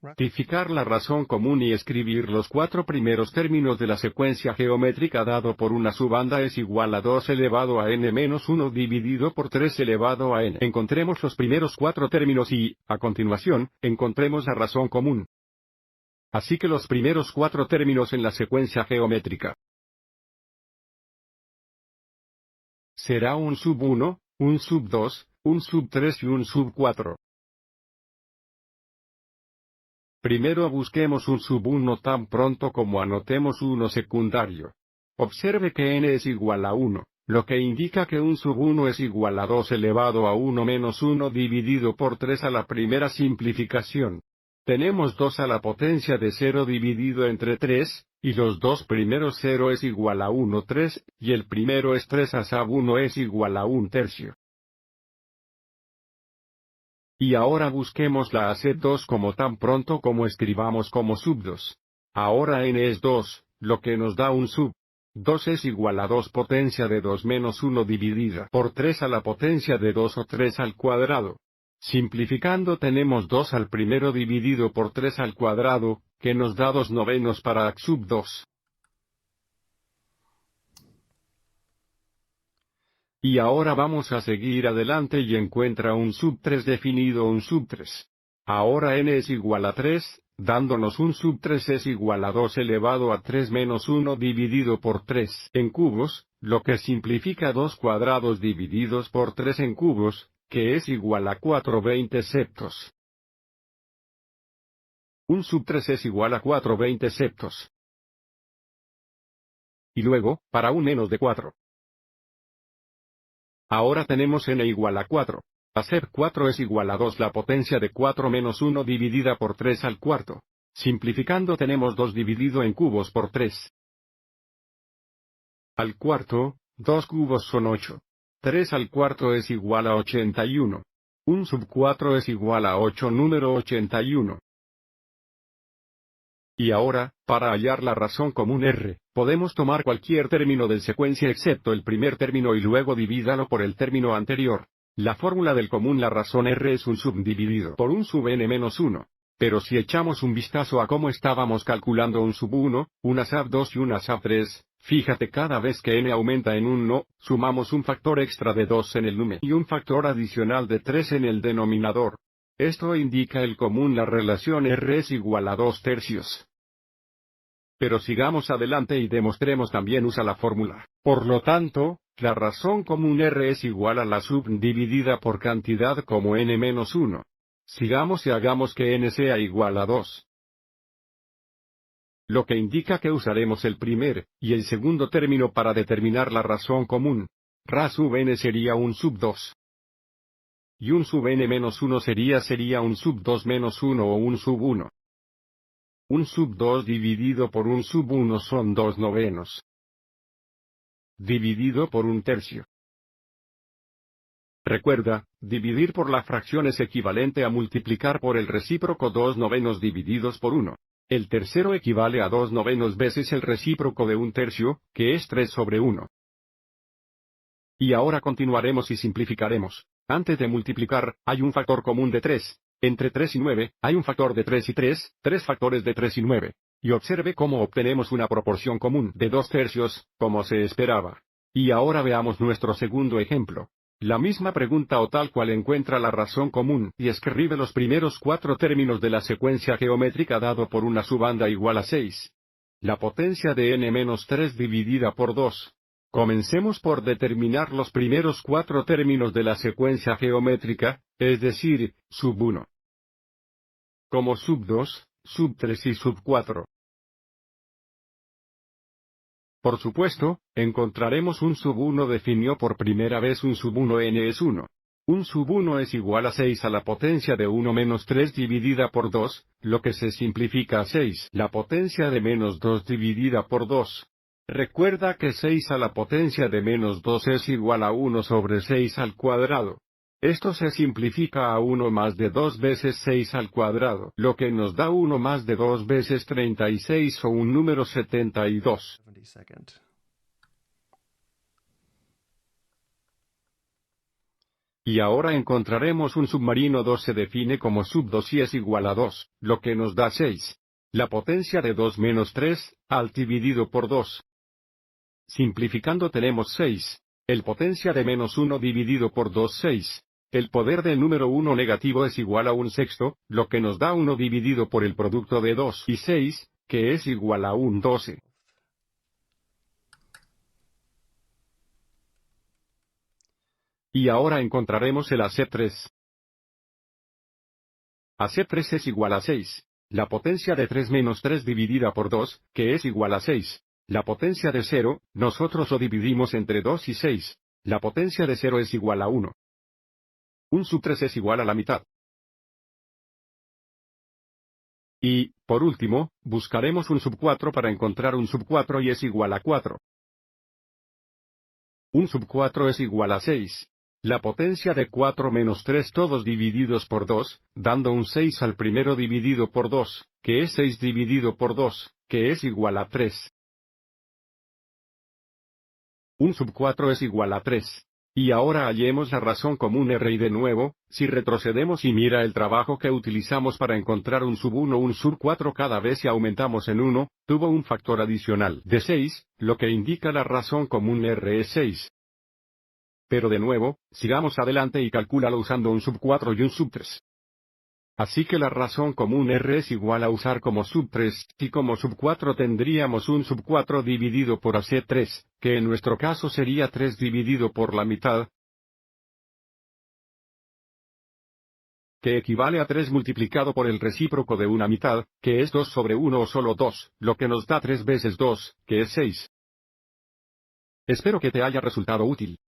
Rectificar la razón común y escribir los cuatro primeros términos de la secuencia geométrica dado por una subbanda es igual a 2 elevado a n menos 1 dividido por 3 elevado a n. Encontremos los primeros cuatro términos y, a continuación, encontremos la razón común. Así que los primeros cuatro términos en la secuencia geométrica será un sub 1, un sub 2, un sub 3 y un sub 4. Primero busquemos un sub 1 tan pronto como anotemos uno secundario. Observe que n es igual a 1, lo que indica que un sub 1 es igual a 2 elevado a 1 menos 1 dividido por 3 a la primera simplificación. Tenemos 2 a la potencia de 0 dividido entre 3, y los dos primeros 0 es igual a 1 3, y el primero es 3 a sub 1 es igual a 1 tercio. Y ahora busquemos la AC2 como tan pronto como escribamos como sub 2. Ahora n es 2, lo que nos da un sub 2 es igual a 2 potencia de 2 menos 1 dividida por 3 a la potencia de 2 o 3 al cuadrado. Simplificando tenemos 2 al primero dividido por 3 al cuadrado, que nos da 2 novenos para sub 2. Y ahora vamos a seguir adelante y encuentra un sub 3 definido un sub 3. Ahora n es igual a 3, dándonos un sub 3 es igual a 2 elevado a 3 menos 1 dividido por 3 en cubos, lo que simplifica 2 cuadrados divididos por 3 en cubos, que es igual a 4/20 septos. Un sub 3 es igual a 4/20 septos. Y luego, para un menos de 4. Ahora tenemos n igual a 4. Hacer 4 es igual a 2 la potencia de 4 menos 1 dividida por 3 al cuarto. Simplificando tenemos 2 dividido en cubos por 3. Al cuarto, 2 cubos son 8. 3 al cuarto es igual a 81. Un sub 4 es igual a 8 número 81. Y ahora, para hallar la razón común R, podemos tomar cualquier término del secuencia excepto el primer término y luego divídalo por el término anterior. La fórmula del común la razón R es un subdividido por un sub n menos 1. Pero si echamos un vistazo a cómo estábamos calculando un sub 1, una sub 2 y una sub 3, fíjate cada vez que n aumenta en 1, sumamos un factor extra de 2 en el número y un factor adicional de 3 en el denominador. Esto indica el común la relación R es igual a 2 tercios. Pero sigamos adelante y demostremos también usa la fórmula. Por lo tanto, la razón común R es igual a la subdividida por cantidad como n menos 1. Sigamos y hagamos que n sea igual a 2. Lo que indica que usaremos el primer y el segundo término para determinar la razón común. Ra sub n sería un sub 2. Y un sub n menos 1 sería un sub 2 menos 1 o un sub 1. Un sub 2 dividido por un sub 1 son 2 novenos. Dividido por un tercio. Recuerda, dividir por la fracción es equivalente a multiplicar por el recíproco 2 novenos divididos por 1. El tercero equivale a 2 novenos veces el recíproco de un tercio, que es 3 sobre 1. Y ahora continuaremos y simplificaremos. Antes de multiplicar, hay un factor común de 3. Entre 3 y 9, hay un factor de 3 y 3, 3 factores de 3 y 9. Y observe cómo obtenemos una proporción común de 2 tercios, como se esperaba. Y ahora veamos nuestro segundo ejemplo. La misma pregunta o tal cual encuentra la razón común y escribe los primeros 4 términos de la secuencia geométrica dado por una subbanda igual a 6. La potencia de n-3 dividida por 2. Comencemos por determinar los primeros 4 términos de la secuencia geométrica, es decir, sub 1. Como sub 2, sub 3 y sub 4. Por supuesto, encontraremos un sub 1 definió por primera vez un sub 1 n es 1. Un sub 1 es igual a 6 a la potencia de 1 menos 3 dividida por 2, lo que se simplifica a 6. La potencia de menos 2 dividida por 2. Recuerda que 6 a la potencia de menos 2 es igual a 1 sobre 6 al cuadrado. Esto se simplifica a 1 más de 2 veces 6 al cuadrado, lo que nos da 1 más de 2 veces 36 o un número 72. Y ahora encontraremos un submarino 2 se define como sub 2 y es igual a 2, lo que nos da 6. La potencia de 2 menos 3, alt dividido por 2. Simplificando tenemos 6. El potencia de menos 1 dividido por 2 6. El poder del número 1 negativo es igual a un sexto, lo que nos da 1 dividido por el producto de 2 y 6, que es igual a un 12. Y ahora encontraremos el AC3. AC3 es igual a 6. La potencia de 3 menos 3 dividida por 2, que es igual a 6. La potencia de 0, nosotros lo dividimos entre 2 y 6. La potencia de 0 es igual a 1. Un sub 3 es igual a la mitad. Y, por último, buscaremos un sub 4 para encontrar un sub 4 y es igual a 4. Un sub 4 es igual a 6. La potencia de 4 menos 3 todos divididos por 2, dando un 6 al primero dividido por 2, que es 6 dividido por 2, que es igual a 3. Un sub 4 es igual a 3. Y ahora hallemos la razón común R y de nuevo, si retrocedemos y mira el trabajo que utilizamos para encontrar un sub 1 un sub 4 cada vez que aumentamos en 1, tuvo un factor adicional de 6, lo que indica la razón común R es 6. Pero de nuevo, sigamos adelante y calcúlalo usando un sub 4 y un sub 3. Así que la razón común R es igual a usar como sub 3, y como sub 4 tendríamos un sub 4 dividido por AC3, que en nuestro caso sería 3 dividido por la mitad, que equivale a 3 multiplicado por el recíproco de una mitad, que es 2 sobre 1 o solo 2, lo que nos da 3 veces 2, que es 6. Espero que te haya resultado útil.